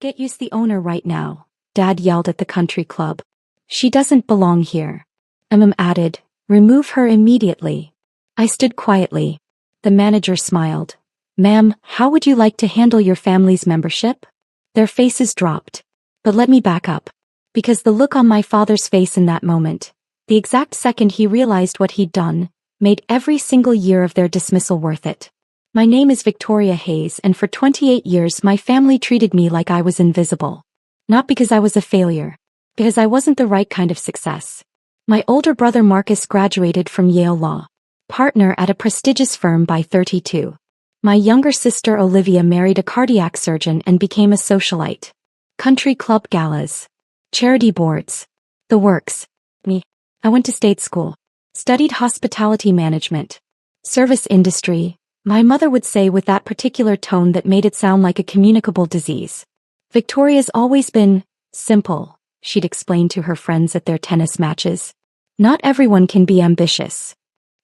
"Get used the owner right now," Dad yelled at the country club. "She doesn't belong here." Added, "Remove her immediately." I stood quietly. The manager smiled. "Ma'am, how would you like to handle your family's membership?" Their faces dropped. But let me back up. Because the look on my father's face in that moment, the exact second he realized what he'd done, made every single year of their dismissal worth it. My name is Victoria Hayes, and for 28 years my family treated me like I was invisible. Not because I was a failure. Because I wasn't the right kind of success. My older brother Marcus graduated from Yale Law. Partner at a prestigious firm by 32. My younger sister Olivia married a cardiac surgeon and became a socialite. Country club galas. Charity boards. The works. Me. I went to state school. Studied hospitality management. Service industry. My mother would say with that particular tone that made it sound like a communicable disease. "Victoria's always been simple," she'd explain to her friends at their tennis matches. "Not everyone can be ambitious."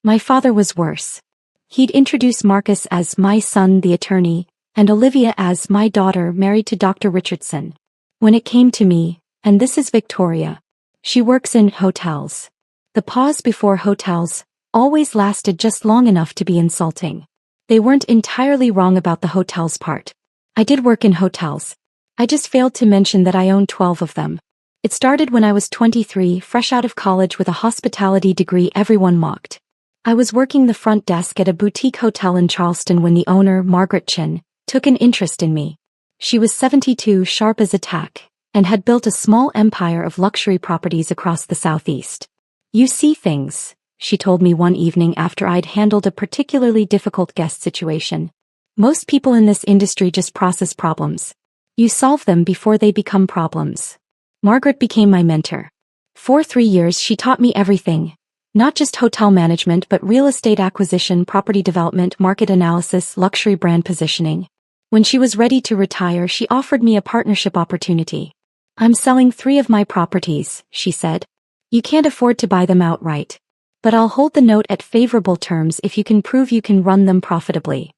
My father was worse. He'd introduce Marcus as "my son, the attorney," and Olivia as "my daughter married to Dr. Richardson." When it came to me, and this is Victoria. She works in hotels. The pause before hotels always lasted just long enough to be insulting. They weren't entirely wrong about the hotels part. I did work in hotels. I just failed to mention that I owned 12 of them. It started when I was 23, fresh out of college with a hospitality degree everyone mocked. I was working the front desk at a boutique hotel in Charleston when the owner, Margaret Chin, took an interest in me. She was 72, sharp as a tack, and had built a small empire of luxury properties across the Southeast. "You see things," she told me one evening after I'd handled a particularly difficult guest situation. "Most people in this industry just process problems. You solve them before they become problems." Margaret became my mentor. For 3 years she taught me everything. Not just hotel management but real estate acquisition, property development, market analysis, luxury brand positioning. When she was ready to retire, she offered me a partnership opportunity. "I'm selling 3 of my properties," she said. "You can't afford to buy them outright. But I'll hold the note at favorable terms if you can prove you can run them profitably."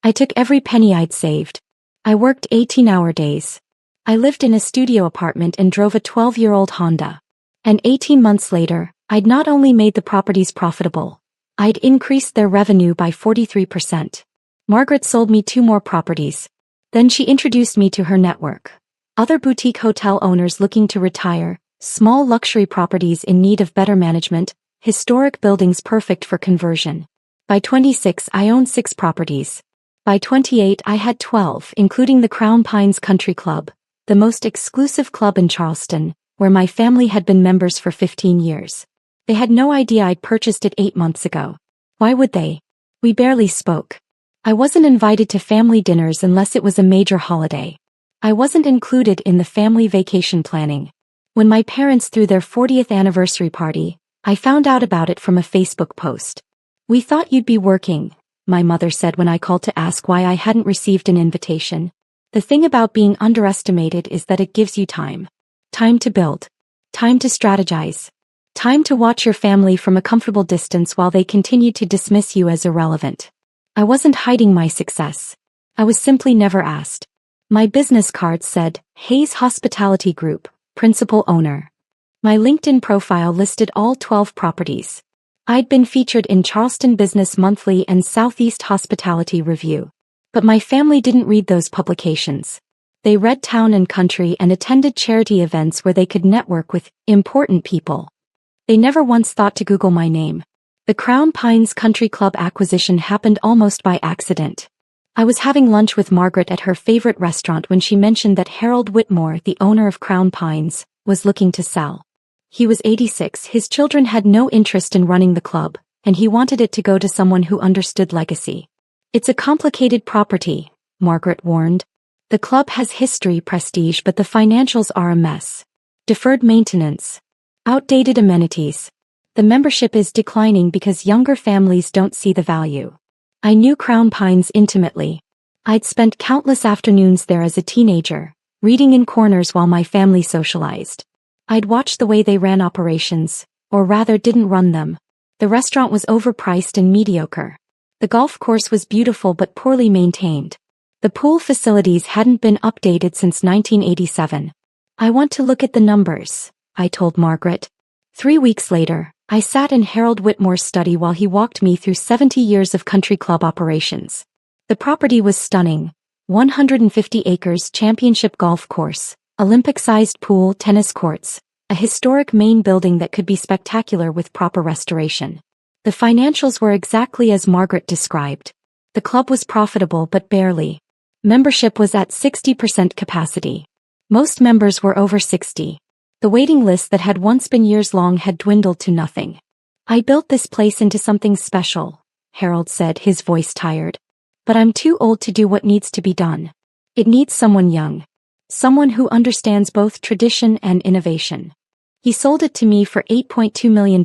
I took every penny I'd saved. I worked 18-hour days. I lived in a studio apartment and drove a 12-year-old Honda. And 18 months later, I'd not only made the properties profitable, I'd increased their revenue by 43%. Margaret sold me 2 more properties. Then she introduced me to her network. Other boutique hotel owners looking to retire, small luxury properties in need of better management, historic buildings perfect for conversion. By 26 I owned 6 properties. By 28 I had 12, including the Crown Pines Country Club, the most exclusive club in Charleston, where my family had been members for 15 years. They had no idea I'd purchased it 8 months ago. Why would they? We barely spoke. I wasn't invited to family dinners unless it was a major holiday. I wasn't included in the family vacation planning. When my parents threw their 40th anniversary party, I found out about it from a Facebook post. "We thought you'd be working," my mother said when I called to ask why I hadn't received an invitation. "The thing about being underestimated is that it gives you time. Time to build. Time to strategize. Time to watch your family from a comfortable distance while they continue to dismiss you as irrelevant." I wasn't hiding my success. I was simply never asked. My business card said, "Hayes Hospitality Group, Principal Owner." My LinkedIn profile listed all 12 properties. I'd been featured in Charleston Business Monthly and Southeast Hospitality Review. But my family didn't read those publications. They read Town and Country and attended charity events where they could network with important people. They never once thought to Google my name. The Crown Pines Country Club acquisition happened almost by accident. I was having lunch with Margaret at her favorite restaurant when she mentioned that Harold Whitmore, the owner of Crown Pines, was looking to sell. He was 86, his children had no interest in running the club, and he wanted it to go to someone who understood legacy. "It's a complicated property," Margaret warned. "The club has history, prestige, but the financials are a mess. Deferred maintenance. Outdated amenities. The membership is declining because younger families don't see the value." I knew Crown Pines intimately. I'd spent countless afternoons there as a teenager, reading in corners while my family socialized. I'd watched the way they ran operations, or rather didn't run them. The restaurant was overpriced and mediocre. The golf course was beautiful but poorly maintained. The pool facilities hadn't been updated since 1987. I want to look at the numbers, I told Margaret. 3 weeks later, I sat in Harold Whitmore's study while he walked me through 70 years of country club operations. The property was stunning. 150 acres championship golf course, Olympic-sized pool, tennis courts, a historic main building that could be spectacular with proper restoration. The financials were exactly as Margaret described. The club was profitable but barely. Membership was at 60% capacity. Most members were over 60. The waiting list that had once been years long had dwindled to nothing. I built this place into something special, Harold said, his voice tired. But I'm too old to do what needs to be done. It needs someone young. Someone who understands both tradition and innovation. He sold it to me for $8.2 million.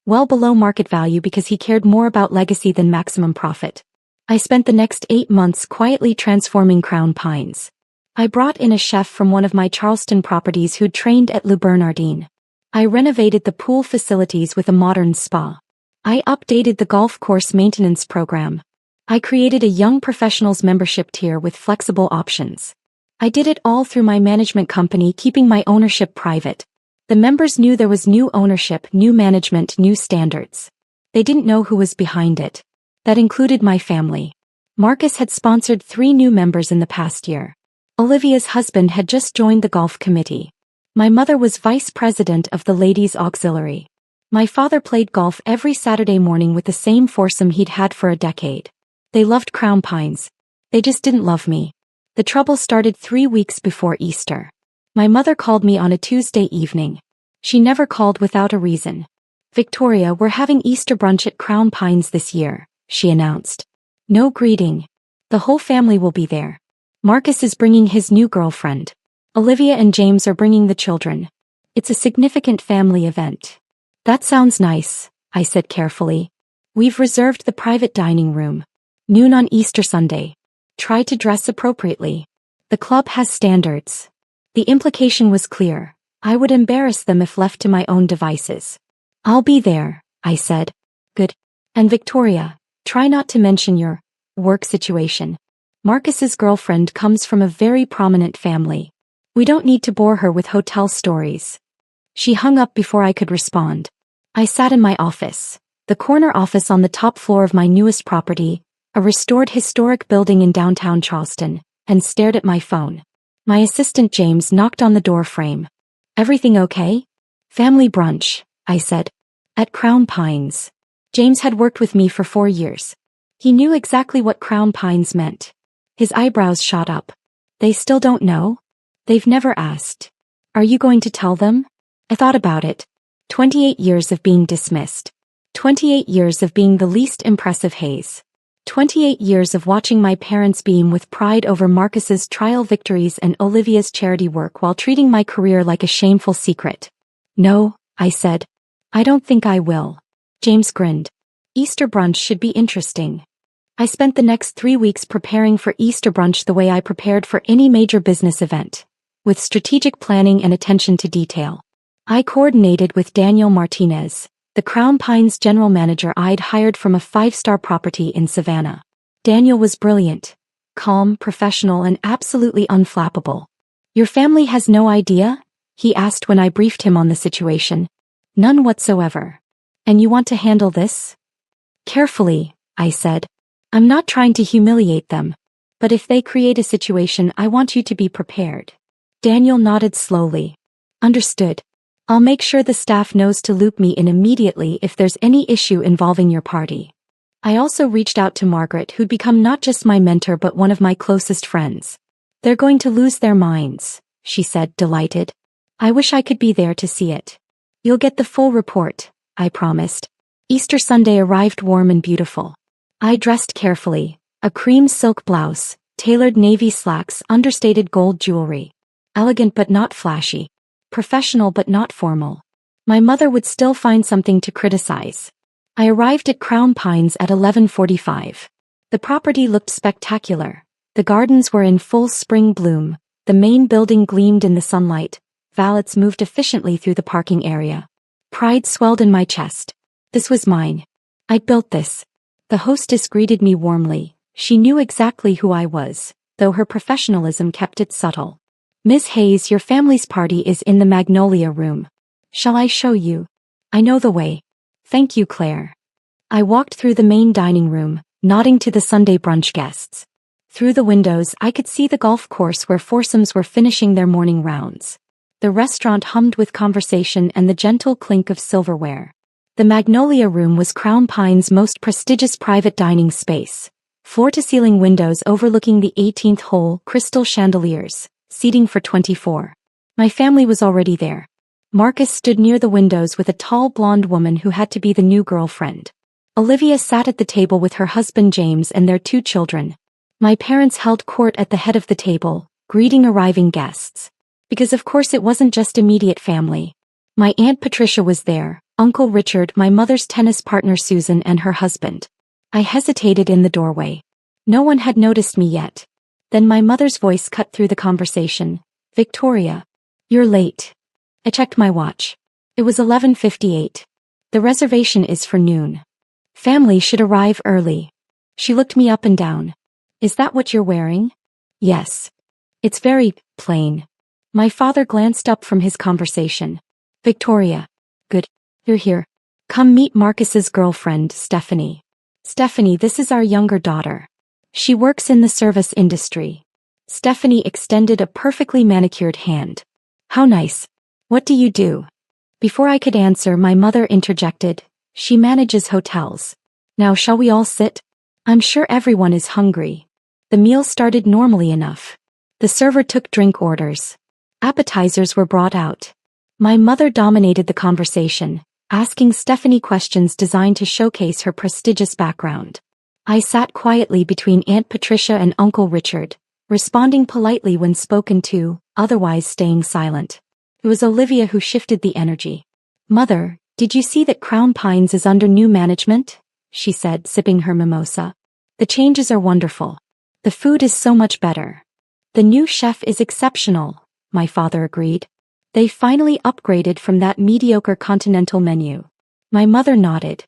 Well below market value because he cared more about legacy than maximum profit. I spent the next 8 months quietly transforming Crown Pines. I brought in a chef from one of my Charleston properties who'd trained at Le Bernardin. I renovated the pool facilities with a modern spa. I updated the golf course maintenance program. I created a young professionals membership tier with flexible options. I did it all through my management company, keeping my ownership private. The members knew there was new ownership, new management, new standards. They didn't know who was behind it. That included my family. Marcus had sponsored 3 new members in the past year. Olivia's husband had just joined the golf committee. My mother was vice president of the ladies' auxiliary. My father played golf every Saturday morning with the same foursome he'd had for a decade. They loved Crown Pines. They just didn't love me. The trouble started 3 weeks before Easter. My mother called me on a Tuesday evening. She never called without a reason. "Victoria, we're having Easter brunch at Crown Pines this year," she announced. "No greeting. The whole family will be there. Marcus is bringing his new girlfriend. Olivia and James are bringing the children. It's a significant family event." "That sounds nice," I said carefully. "We've reserved the private dining room. Noon on Easter Sunday. Try to dress appropriately. The club has standards." The implication was clear. I would embarrass them if left to my own devices. "I'll be there," I said. "Good. And Victoria, try not to mention your work situation. Marcus's girlfriend comes from a very prominent family. We don't need to bore her with hotel stories." She hung up before I could respond. I sat in my office, the corner office on the top floor of my newest property, a restored historic building in downtown Charleston, and stared at my phone. My assistant James knocked on the door frame. "Everything okay?" "Family brunch," I said. "At Crown Pines." James had worked with me for 4 years. He knew exactly what Crown Pines meant. His eyebrows shot up. "They still don't know?" "They've never asked." "Are you going to tell them?" I thought about it. 28 years of being dismissed. 28 years of being the least impressive Hayes. 28 years of watching my parents beam with pride over Marcus's trial victories and Olivia's charity work while treating my career like a shameful secret. "No," I said. "I don't think I will." James grinned. "Easter brunch should be interesting." I spent the next 3 weeks preparing for Easter brunch the way I prepared for any major business event, with strategic planning and attention to detail. I coordinated with Daniel Martinez, the Crown Pines general manager I'd hired from a 5-star property in Savannah. Daniel was brilliant, calm, professional, and absolutely unflappable. "Your family has no idea?" he asked when I briefed him on the situation. "None whatsoever. And you want to handle this?" "Carefully," I said. "I'm not trying to humiliate them. But if they create a situation, I want you to be prepared." Daniel nodded slowly. "Understood. I'll make sure the staff knows to loop me in immediately if there's any issue involving your party." I also reached out to Margaret, who'd become not just my mentor but one of my closest friends. "They're going to lose their minds," she said, delighted. "I wish I could be there to see it." "You'll get the full report," I promised. Easter Sunday arrived warm and beautiful. I dressed carefully, a cream silk blouse, tailored navy slacks, understated gold jewelry. Elegant but not flashy. Professional but not formal. My mother would still find something to criticize. I arrived at Crown Pines at 11:45. The property looked spectacular. The gardens were in full spring bloom, the main building gleamed in the sunlight, valets moved efficiently through the parking area. Pride swelled in my chest. This was mine. I'd built this. The hostess greeted me warmly, She knew exactly who I was, though her professionalism kept it subtle. Miss Hayes, your family's party is in the Magnolia Room. Shall I show you? I know the way. Thank you, Claire. I walked through the main dining room, nodding to the Sunday brunch guests. Through the windows I could see the golf course where foursomes were finishing their morning rounds. The restaurant hummed with conversation and the gentle clink of silverware. The Magnolia Room was Crown Pine's most prestigious private dining space. Floor-to-ceiling windows overlooking the 18th hole, crystal chandeliers, seating for 24. My family was already there. Marcus stood near the windows with a tall blonde woman who had to be the new girlfriend. Olivia sat at the table with her husband James and their 2 children. My parents held court at the head of the table, greeting arriving guests. Because of course it wasn't just immediate family. My Aunt Patricia was there, Uncle Richard, my mother's tennis partner Susan and her husband. I hesitated in the doorway. No one had noticed me yet. Then my mother's voice cut through the conversation. Victoria. You're late. I checked my watch. It was 11:58. The reservation is for noon. Family should arrive early. She looked me up and down. Is that what you're wearing? Yes. It's very plain. My father glanced up from his conversation. Victoria. Good. You're here. Come meet Marcus's girlfriend, Stephanie. Stephanie, this is our younger daughter. She works in the service industry. Stephanie extended a perfectly manicured hand. How nice. What do you do? Before I could answer, my mother interjected. She manages hotels. Now shall we all sit? I'm sure everyone is hungry. The meal started normally enough. The server took drink orders. Appetizers were brought out. My mother dominated the conversation, asking Stephanie questions designed to showcase her prestigious background. I sat quietly between Aunt Patricia and Uncle Richard, responding politely when spoken to, otherwise staying silent. It was Olivia who shifted the energy. Mother, did you see that Crown Pines is under new management? She said, sipping her mimosa. The changes are wonderful. The food is so much better. The new chef is exceptional, my father agreed. They finally upgraded from that mediocre continental menu. My mother nodded.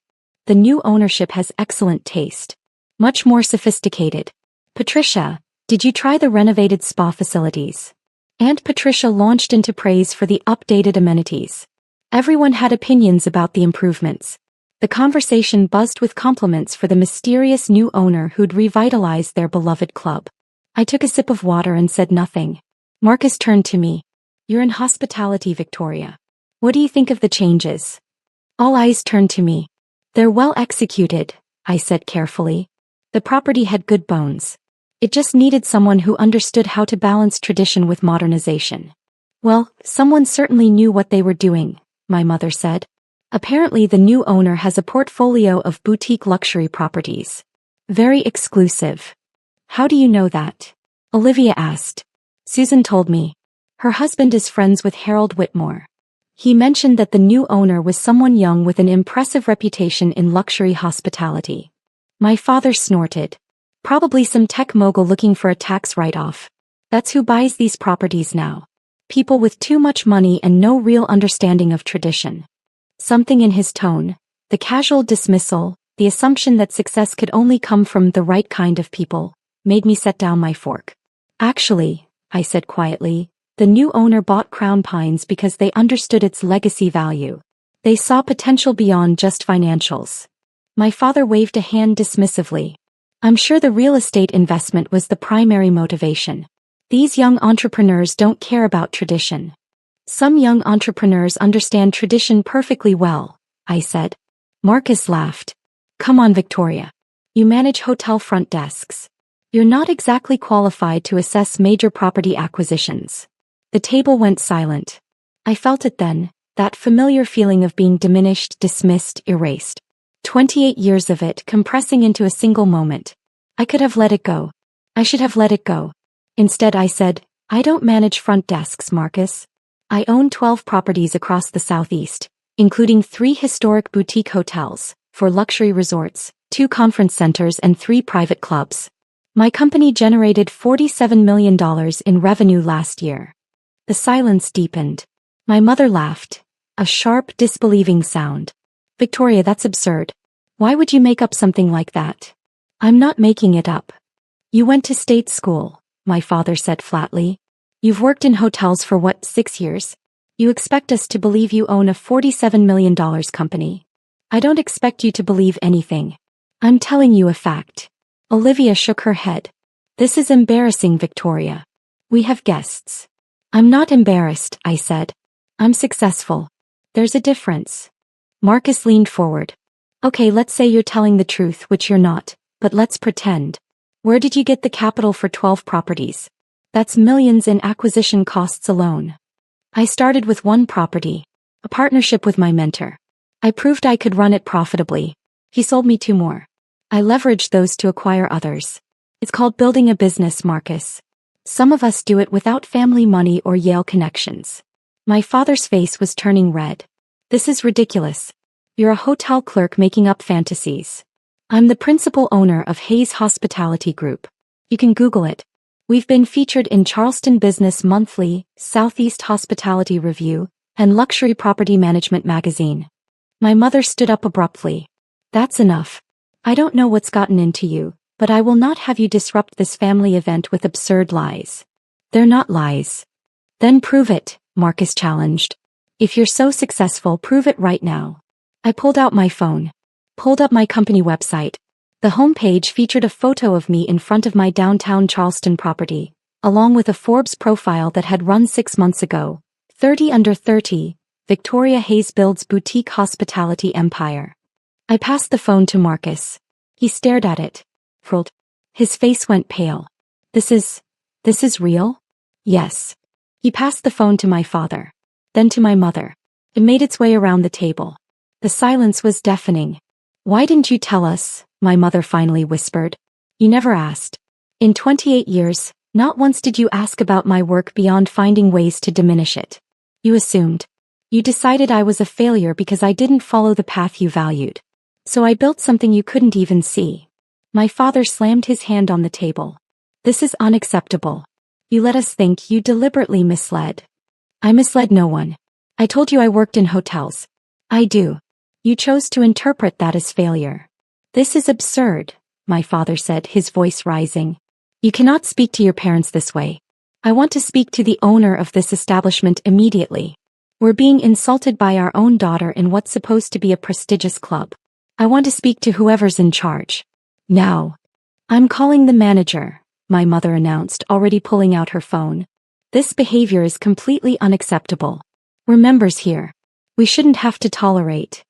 The new ownership has excellent taste. Much more sophisticated. Patricia, did you try the renovated spa facilities? Aunt Patricia launched into praise for the updated amenities. Everyone had opinions about the improvements. The conversation buzzed with compliments for the mysterious new owner who'd revitalized their beloved club. I took a sip of water and said nothing. Marcus turned to me. You're in hospitality, Victoria. What do you think of the changes? All eyes turned to me. They're well executed, I said carefully. The property had good bones. It just needed someone who understood how to balance tradition with modernization. Well, someone certainly knew what they were doing, my mother said. Apparently the new owner has a portfolio of boutique luxury properties. Very exclusive. How do you know that? Olivia asked. Susan told me. Her husband is friends with Harold Whitmore. He mentioned that the new owner was someone young with an impressive reputation in luxury hospitality. My father snorted. Probably some tech mogul looking for a tax write-off. That's who buys these properties now. People with too much money and no real understanding of tradition. Something in his tone, the casual dismissal, the assumption that success could only come from the right kind of people, made me set down my fork. Actually, I said quietly, the new owner bought Crown Pines because they understood its legacy value. They saw potential beyond just financials. My father waved a hand dismissively. I'm sure the real estate investment was the primary motivation. These young entrepreneurs don't care about tradition. Some young entrepreneurs understand tradition perfectly well, I said. Marcus laughed. Come on, Victoria. You manage hotel front desks. You're not exactly qualified to assess major property acquisitions. The table went silent. I felt it then, that familiar feeling of being diminished, dismissed, erased. 28 years of it compressing into a single moment. I could have let it go. I should have let it go. Instead I said, I don't manage front desks, Marcus. I own 12 properties across the Southeast, including 3 historic boutique hotels, 4 luxury resorts, 2 conference centers and 3 private clubs. My company generated $47 million in revenue last year. The silence deepened. My mother laughed. A sharp, disbelieving sound. Victoria, that's absurd. Why would you make up something like that? I'm not making it up. You went to state school, my father said flatly. You've worked in hotels for what, 6 years? You expect us to believe you own a $47 million company. I don't expect you to believe anything. I'm telling you a fact. Olivia shook her head. This is embarrassing, Victoria. We have guests. I'm not embarrassed, I said. I'm successful. There's a difference. Marcus leaned forward. Okay, let's say you're telling the truth, which you're not, but let's pretend. Where did you get the capital for 12 properties? That's millions in acquisition costs alone. I started with one property, a partnership with my mentor. I proved I could run it profitably. He sold me 2 more. I leveraged those to acquire others. It's called building a business, Marcus. Some of us do it without family money or Yale connections. My father's face was turning red. This is ridiculous. You're a hotel clerk making up fantasies. I'm the principal owner of Hayes Hospitality Group. You can Google it. We've been featured in Charleston Business Monthly, Southeast Hospitality Review, and Luxury Property Management magazine. My mother stood up abruptly. That's enough. I don't know what's gotten into you, but I will not have you disrupt this family event with absurd lies. They're not lies. Then prove it, Marcus challenged. If you're so successful, prove it right now. I pulled out my phone. Pulled up my company website. The homepage featured a photo of me in front of my downtown Charleston property, along with a Forbes profile that had run 6 months ago. 30 under 30, Victoria Hayes builds boutique hospitality empire. I passed the phone to Marcus. He stared at it. Frilled. His face went pale. This is real? Yes. He passed the phone to my father. Then to my mother. It made its way around the table. The silence was deafening. Why didn't you tell us? My mother finally whispered. You never asked. In 28 years, not once did you ask about my work beyond finding ways to diminish it. You assumed. You decided I was a failure because I didn't follow the path you valued. So I built something you couldn't even see. My father slammed his hand on the table. This is unacceptable. You let us think you deliberately misled. I misled no one. I told you I worked in hotels. I do. You chose to interpret that as failure. This is absurd, my father said, his voice rising. You cannot speak to your parents this way. I want to speak to the owner of this establishment immediately. We're being insulted by our own daughter in what's supposed to be a prestigious club. I want to speak to whoever's in charge. Now. I'm calling the manager, my mother announced, already pulling out her phone. This behavior is completely unacceptable. We're members here. We shouldn't have to tolerate.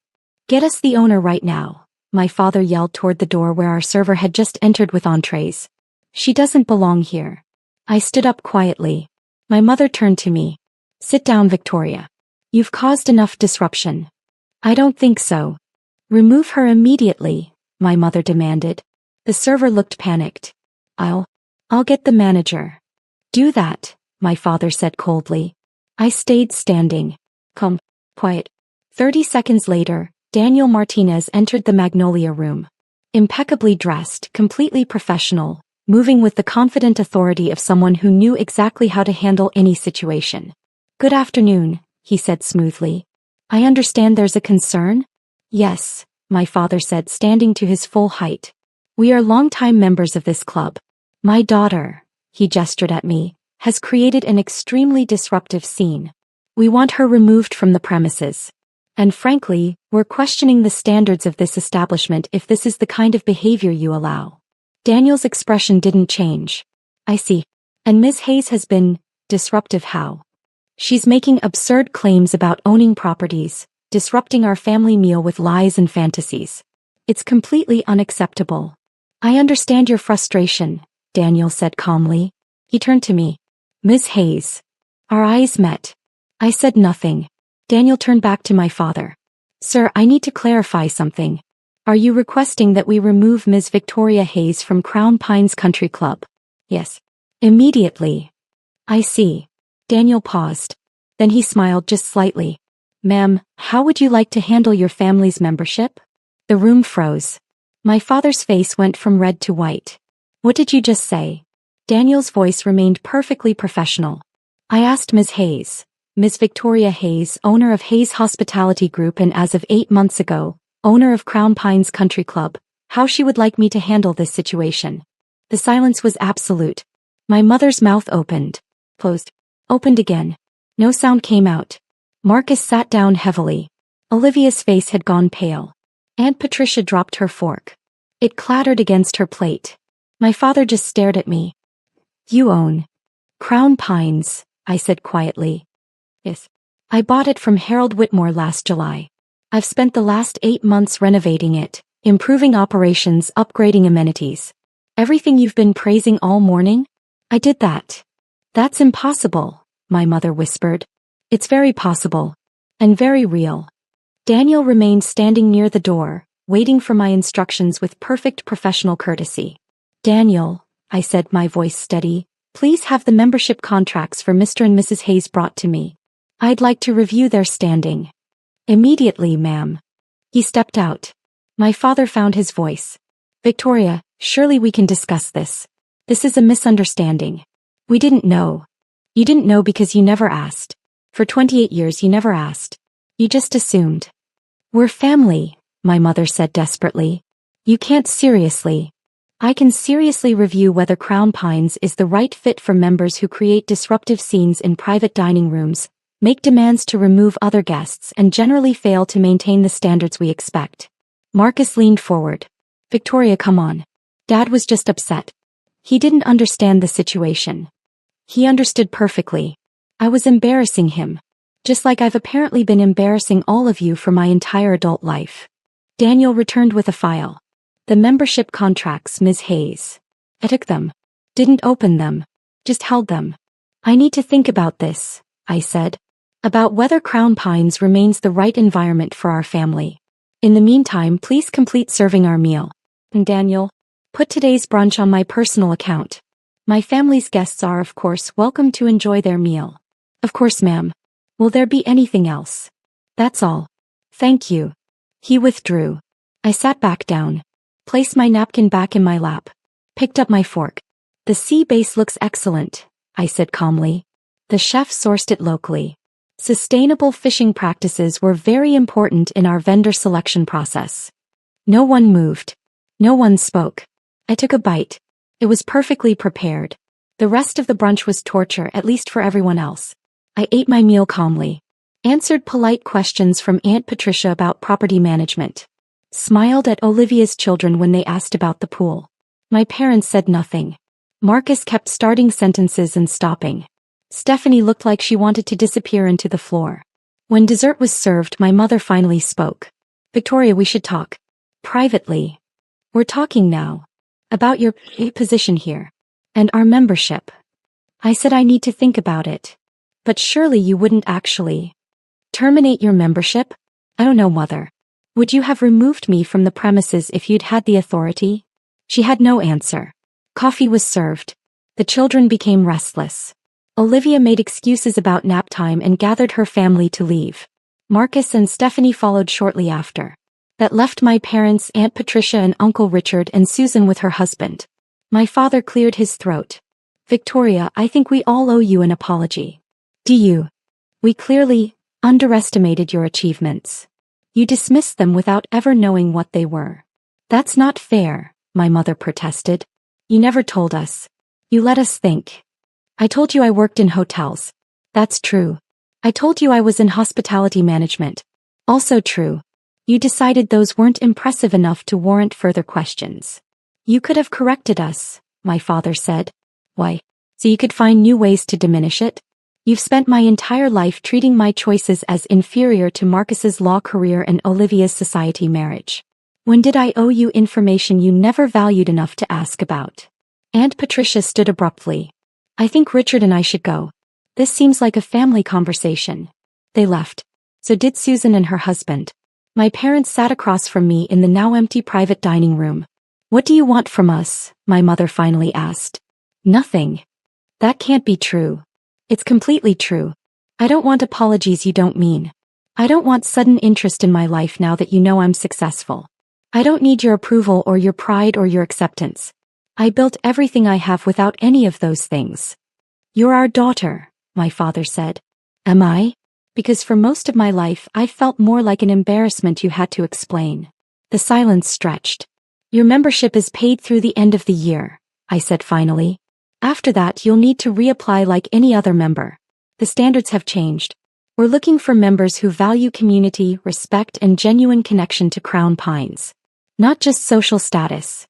Get us the owner right now, my father yelled toward the door where our server had just entered with entrees. She doesn't belong here. I stood up quietly. My mother turned to me. Sit down, Victoria. You've caused enough disruption. I don't think so. Remove her immediately, my mother demanded. The server looked panicked. I'll get the manager. Do that, my father said coldly. I stayed standing. Come, quiet. 30 seconds later, Daniel Martinez entered the Magnolia room. Impeccably dressed, completely professional, moving with the confident authority of someone who knew exactly how to handle any situation. Good afternoon, he said smoothly. I understand there's a concern? Yes, my father said, standing to his full height. We are longtime members of this club. My daughter, he gestured at me, has created an extremely disruptive scene. We want her removed from the premises. And frankly, we're questioning the standards of this establishment if this is the kind of behavior you allow. Daniel's expression didn't change. I see. And Ms. Hayes has been disruptive how? She's making absurd claims about owning properties, disrupting our family meal with lies and fantasies. It's completely unacceptable. I understand your frustration, Daniel said calmly. He turned to me. Ms. Hayes. Our eyes met. I said nothing. Daniel turned back to my father. Sir, I need to clarify something. Are you requesting that we remove Ms. Victoria Hayes from Crown Pines Country Club? Yes. Immediately. I see. Daniel paused. Then he smiled just slightly. Ma'am, how would you like to handle your family's membership? The room froze. My father's face went from red to white. What did you just say? Daniel's voice remained perfectly professional. I asked Ms. Hayes. Ms. Victoria Hayes, owner of Hayes Hospitality Group and as of 8 months ago, owner of Crown Pines Country Club, how she would like me to handle this situation. The silence was absolute. My mother's mouth opened, closed, opened again. No sound came out. Marcus sat down heavily. Olivia's face had gone pale. Aunt Patricia dropped her fork. It clattered against her plate. My father just stared at me. You own Crown Pines, I said quietly. Yes. I bought it from Harold Whitmore last July. I've spent the last 8 months renovating it, improving operations, upgrading amenities. Everything you've been praising all morning? I did that. That's impossible, my mother whispered. It's very possible. And very real. Daniel remained standing near the door, waiting for my instructions with perfect professional courtesy. Daniel, I said, my voice steady, please have the membership contracts for Mr. and Mrs. Hayes brought to me. I'd like to review their standing. Immediately, ma'am. He stepped out. My father found his voice. Victoria, surely we can discuss this. This is a misunderstanding. We didn't know. You didn't know because you never asked. For 28 years you never asked. You just assumed. We're family, my mother said desperately. You can't seriously. I can seriously review whether Crown Pines is the right fit for members who create disruptive scenes in private dining rooms, make demands to remove other guests, and generally fail to maintain the standards we expect. Marcus leaned forward. Victoria, come on. Dad was just upset. He didn't understand the situation. He understood perfectly. I was embarrassing him. Just like I've apparently been embarrassing all of you for my entire adult life. Daniel returned with a file. The membership contracts, Ms. Hayes. I took them. Didn't open them. Just held them. I need to think about this, I said. About whether Crown Pines remains the right environment for our family. In the meantime, please complete serving our meal. And Daniel, put today's brunch on my personal account. My family's guests are, of course, welcome to enjoy their meal. Of course, ma'am. Will there be anything else? That's all. Thank you. He withdrew. I sat back down. Placed my napkin back in my lap. Picked up my fork. The sea base looks excellent, I said calmly. The chef sourced it locally. Sustainable fishing practices were very important in our vendor selection process. No one moved. No one spoke. I took a bite. It was perfectly prepared. The rest of the brunch was torture, at least for everyone else. I ate my meal calmly. Answered polite questions from Aunt Patricia about property management. Smiled at Olivia's children when they asked about the pool. My parents said nothing. Marcus kept starting sentences and stopping. Stephanie looked like she wanted to disappear into the floor. When dessert was served, my mother finally spoke. Victoria, we should talk. Privately. We're talking now. About your position here. And our membership. I said I need to think about it. But surely you wouldn't actually terminate your membership? I don't know, Mother. Would you have removed me from the premises if you'd had the authority? She had no answer. Coffee was served. The children became restless. Olivia made excuses about nap time and gathered her family to leave. Marcus and Stephanie followed shortly after. That left my parents, Aunt Patricia and Uncle Richard, and Susan with her husband. My father cleared his throat. Victoria, I think we all owe you an apology. Do you? We clearly underestimated your achievements. You dismissed them without ever knowing what they were. That's not fair, my mother protested. You never told us. You let us think. I told you I worked in hotels. That's true. I told you I was in hospitality management. Also true. You decided those weren't impressive enough to warrant further questions. You could have corrected us, my father said. Why? So you could find new ways to diminish it? You've spent my entire life treating my choices as inferior to Marcus's law career and Olivia's society marriage. When did I owe you information you never valued enough to ask about? Aunt Patricia stood abruptly. I think Richard and I should go. This seems like a family conversation. They left. So did Susan and her husband. My parents sat across from me in the now empty private dining room. What do you want from us? My mother finally asked. Nothing. That can't be true. It's completely true. I don't want apologies you don't mean. I don't want sudden interest in my life now that you know I'm successful. I don't need your approval or your pride or your acceptance. I built everything I have without any of those things. You're our daughter, my father said. Am I? Because for most of my life I felt more like an embarrassment you had to explain. The silence stretched. Your membership is paid through the end of the year, I said finally. After that, you'll need to reapply like any other member. The standards have changed. We're looking for members who value community, respect, and genuine connection to Crown Pines. Not just social status.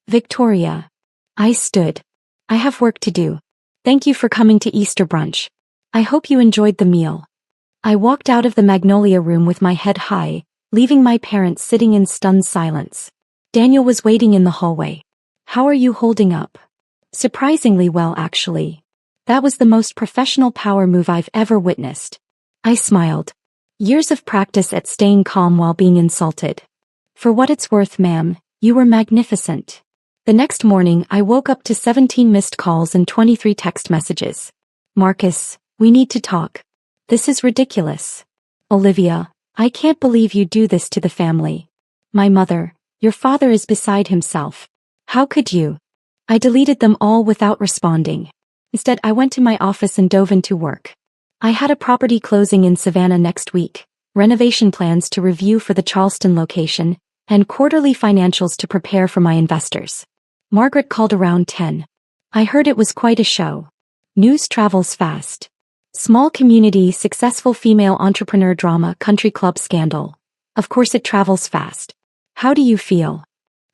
Victoria. I stood. I have work to do. Thank you for coming to Easter brunch. I hope you enjoyed the meal. I walked out of the Magnolia room with my head high, leaving my parents sitting in stunned silence. Daniel was waiting in the hallway. How are you holding up? Surprisingly well, actually. That was the most professional power move I've ever witnessed. I smiled. Years of practice at staying calm while being insulted. For what it's worth, ma'am, you were magnificent. The next morning, I woke up to 17 missed calls and 23 text messages. Marcus, we need to talk. This is ridiculous. Olivia, I can't believe you do this to the family. My mother, your father is beside himself. How could you? I deleted them all without responding. Instead, I went to my office and dove into work. I had a property closing in Savannah next week, renovation plans to review for the Charleston location, and quarterly financials to prepare for my investors. Margaret called around 10. I heard it was quite a show. News travels fast. Small community, successful female entrepreneur drama, country club scandal. Of course it travels fast. How do you feel?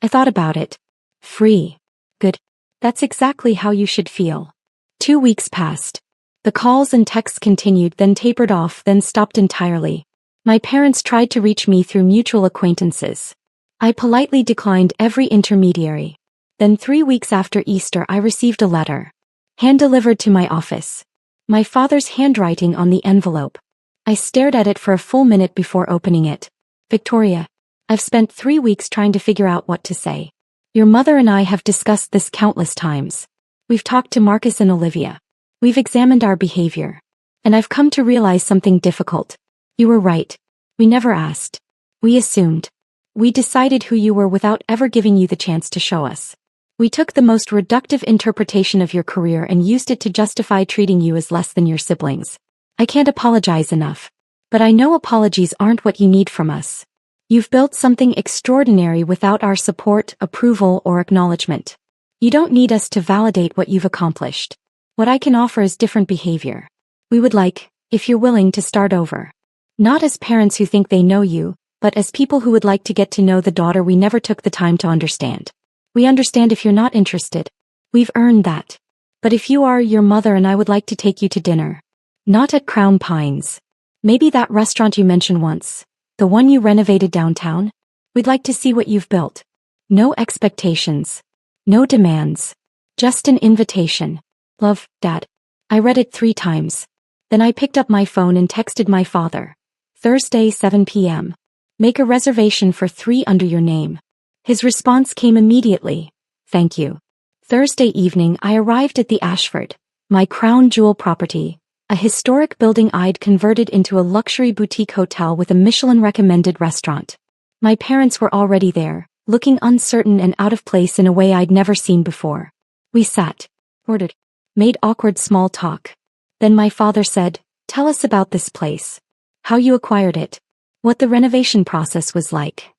I thought about it. Free. Good. That's exactly how you should feel. 2 weeks passed. The calls and texts continued, then tapered off, then stopped entirely. My parents tried to reach me through mutual acquaintances. I politely declined every intermediary. Then 3 weeks after Easter, I received a letter. Hand-delivered to my office. My father's handwriting on the envelope. I stared at it for a full minute before opening it. Victoria, I've spent 3 weeks trying to figure out what to say. Your mother and I have discussed this countless times. We've talked to Marcus and Olivia. We've examined our behavior. And I've come to realize something difficult. You were right. We never asked. We assumed. We decided who you were without ever giving you the chance to show us. We took the most reductive interpretation of your career and used it to justify treating you as less than your siblings. I can't apologize enough. But I know apologies aren't what you need from us. You've built something extraordinary without our support, approval, or acknowledgement. You don't need us to validate what you've accomplished. What I can offer is different behavior. We would like, if you're willing, to start over. Not as parents who think they know you, but as people who would like to get to know the daughter we never took the time to understand. We understand if you're not interested. We've earned that. But if you are, your mother and I would like to take you to dinner. Not at Crown Pines. Maybe that restaurant you mentioned once. The one you renovated downtown? We'd like to see what you've built. No expectations. No demands. Just an invitation. Love, Dad. I read it 3 times. Then I picked up my phone and texted my father. Thursday, 7 p.m. Make a reservation for 3 under your name. His response came immediately. Thank you. Thursday evening, I arrived at the Ashford, my crown jewel property, a historic building I'd converted into a luxury boutique hotel with a Michelin-recommended restaurant. My parents were already there, looking uncertain and out of place in a way I'd never seen before. We sat, ordered, made awkward small talk. Then my father said, "Tell us about this place. How you acquired it. What the renovation process was like."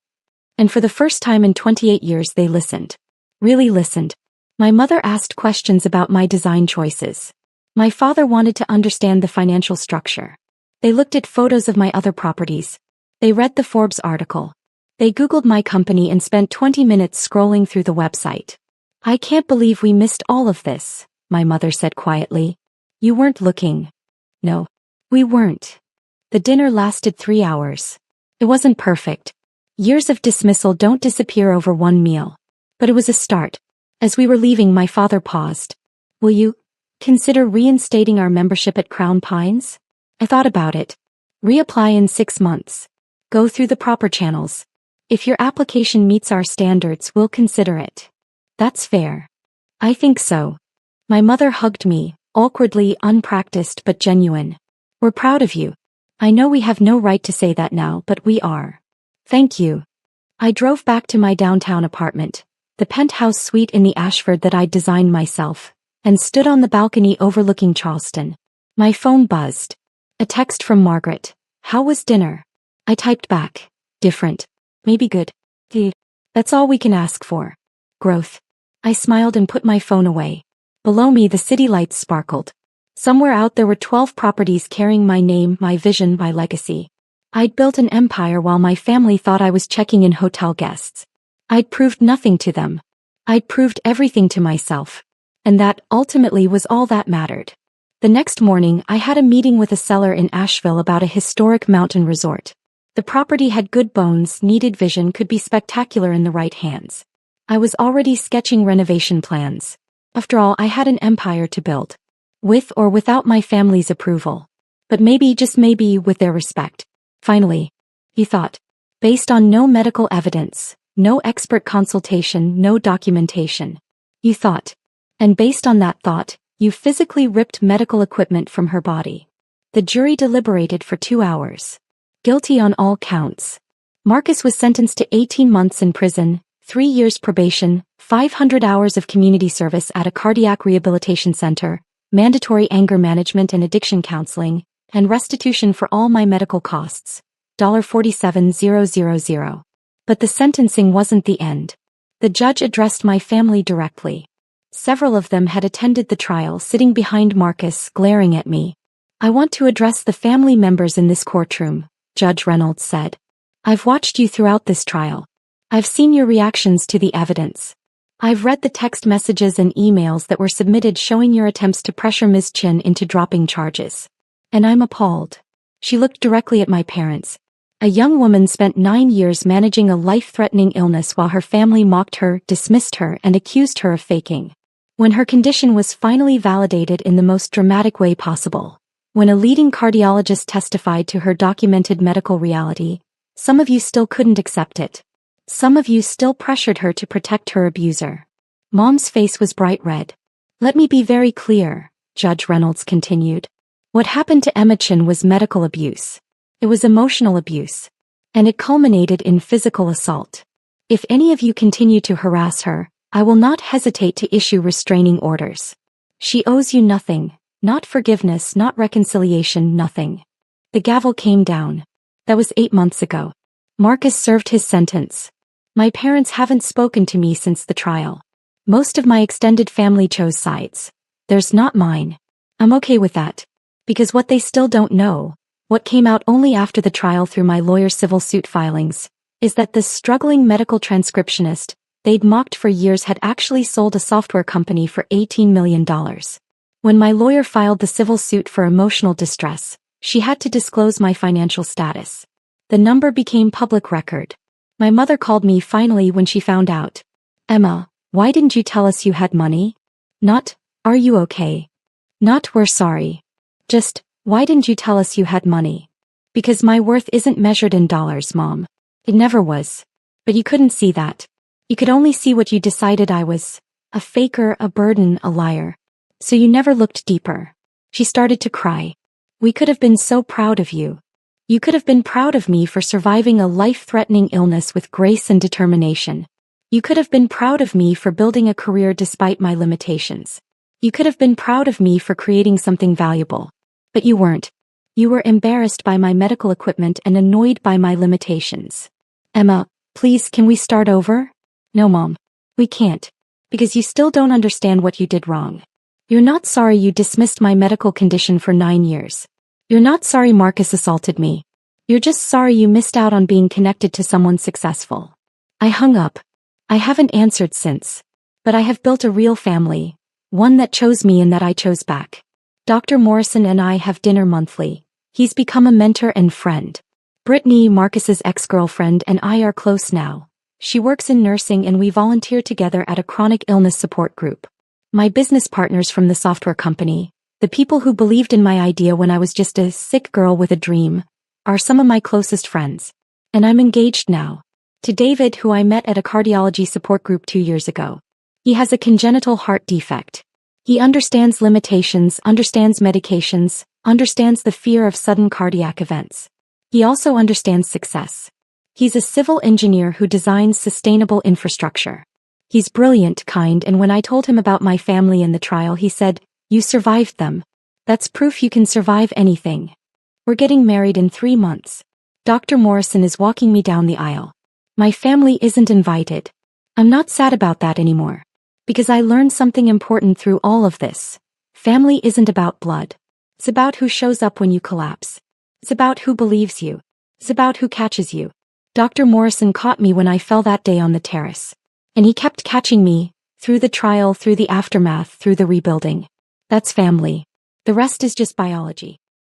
And for the first time in 28 years they listened. Really listened. My mother asked questions about my design choices. My father wanted to understand the financial structure. They looked at photos of my other properties. They read the Forbes article. They Googled my company and spent 20 minutes scrolling through the website. "I can't believe we missed all of this," my mother said quietly. "You weren't looking." No, we weren't. The dinner lasted 3 hours. It wasn't perfect. Years of dismissal don't disappear over one meal. But it was a start. As we were leaving, my father paused. "Will you consider reinstating our membership at Crown Pines?" I thought about it. Reapply in 6 months. Go through the proper channels. If your application meets our standards, we'll consider it. That's fair. I think so. My mother hugged me, awkwardly, unpracticed but genuine. "We're proud of you. I know we have no right to say that now, but we are. Thank you." I drove back to my downtown apartment, the penthouse suite in the Ashford that I'd designed myself, and stood on the balcony overlooking Charleston. My phone buzzed. A text from Margaret. "How was dinner?" I typed back. "Different. Maybe good. That's all we can ask for. Growth. I smiled and put my phone away. Below me the city lights sparkled. Somewhere out there were 12 properties carrying my name, my vision, my legacy. I'd built an empire while my family thought I was checking in hotel guests. I'd proved nothing to them. I'd proved everything to myself. And that, ultimately, was all that mattered. The next morning, I had a meeting with a seller in Asheville about a historic mountain resort. The property had good bones, needed vision, could be spectacular in the right hands. I was already sketching renovation plans. After all, I had an empire to build. With or without my family's approval. But maybe, just maybe, with their respect. Finally, he thought. Based on no medical evidence, no expert consultation, no documentation. You thought. And based on that thought, you physically ripped medical equipment from her body. The jury deliberated for 2 hours. Guilty on all counts. Marcus was sentenced to 18 months in prison, 3 years probation, 500 hours of community service at a cardiac rehabilitation center, mandatory anger management and addiction counseling, and restitution for all my medical costs. $47,000. But the sentencing wasn't the end. The judge addressed my family directly. Several of them had attended the trial, sitting behind Marcus, glaring at me. I want to address the family members in this courtroom, Judge Reynolds said. I've watched you throughout this trial. I've seen your reactions to the evidence. I've read the text messages and emails that were submitted showing your attempts to pressure Ms. Chin into dropping charges. And I'm appalled. She looked directly at my parents. A young woman spent 9 years managing a life-threatening illness while her family mocked her, dismissed her, and accused her of faking. When her condition was finally validated in the most dramatic way possible, when a leading cardiologist testified to her documented medical reality, some of you still couldn't accept it. Some of you still pressured her to protect her abuser. Mom's face was bright red. Let me be very clear, Judge Reynolds continued. What happened to Emma Chin was medical abuse. It was emotional abuse. And it culminated in physical assault. If any of you continue to harass her, I will not hesitate to issue restraining orders. She owes you nothing, not forgiveness, not reconciliation, nothing. The gavel came down. That was 8 months ago. Marcus served his sentence. My parents haven't spoken to me since the trial. Most of my extended family chose sides. There's not mine. I'm okay with that. Because what they still don't know, what came out only after the trial through my lawyer's civil suit filings, is that this struggling medical transcriptionist they'd mocked for years had actually sold a software company for $18 million. When my lawyer filed the civil suit for emotional distress, she had to disclose my financial status. The number became public record. My mother called me finally when she found out. Emma, why didn't you tell us you had money? Not, are you okay? Not, we're sorry. Just, why didn't you tell us you had money? Because my worth isn't measured in dollars, Mom. It never was. But you couldn't see that. You could only see what you decided I was. A faker, a burden, a liar. So you never looked deeper. She started to cry. We could have been so proud of you. You could have been proud of me for surviving a life-threatening illness with grace and determination. You could have been proud of me for building a career despite my limitations. You could have been proud of me for creating something valuable. But you weren't. You were embarrassed by my medical equipment and annoyed by my limitations. Emma, please, can we start over? No, Mom. We can't. Because you still don't understand what you did wrong. You're not sorry you dismissed my medical condition for 9 years. You're not sorry Marcus assaulted me. You're just sorry you missed out on being connected to someone successful. I hung up. I haven't answered since. But I have built a real family. One that chose me and that I chose back. Dr. Morrison and I have dinner monthly. He's become a mentor and friend. Brittany, Marcus's ex-girlfriend, and I are close now. She works in nursing and we volunteer together at a chronic illness support group. My business partners from the software company, the people who believed in my idea when I was just a sick girl with a dream, are some of my closest friends. And I'm engaged now. To David, who I met at a cardiology support group 2 years ago. He has a congenital heart defect. He understands limitations, understands medications, understands the fear of sudden cardiac events. He also understands success. He's a civil engineer who designs sustainable infrastructure. He's brilliant, kind, and when I told him about my family and the trial, he said, "You survived them. That's proof you can survive anything." We're getting married in 3 months. Dr. Morrison is walking me down the aisle. My family isn't invited. I'm not sad about that anymore. Because I learned something important through all of this. Family isn't about blood. It's about who shows up when you collapse. It's about who believes you. It's about who catches you. Dr. Morrison caught me when I fell that day on the terrace. And he kept catching me, through the trial, through the aftermath, through the rebuilding. That's family. The rest is just biology.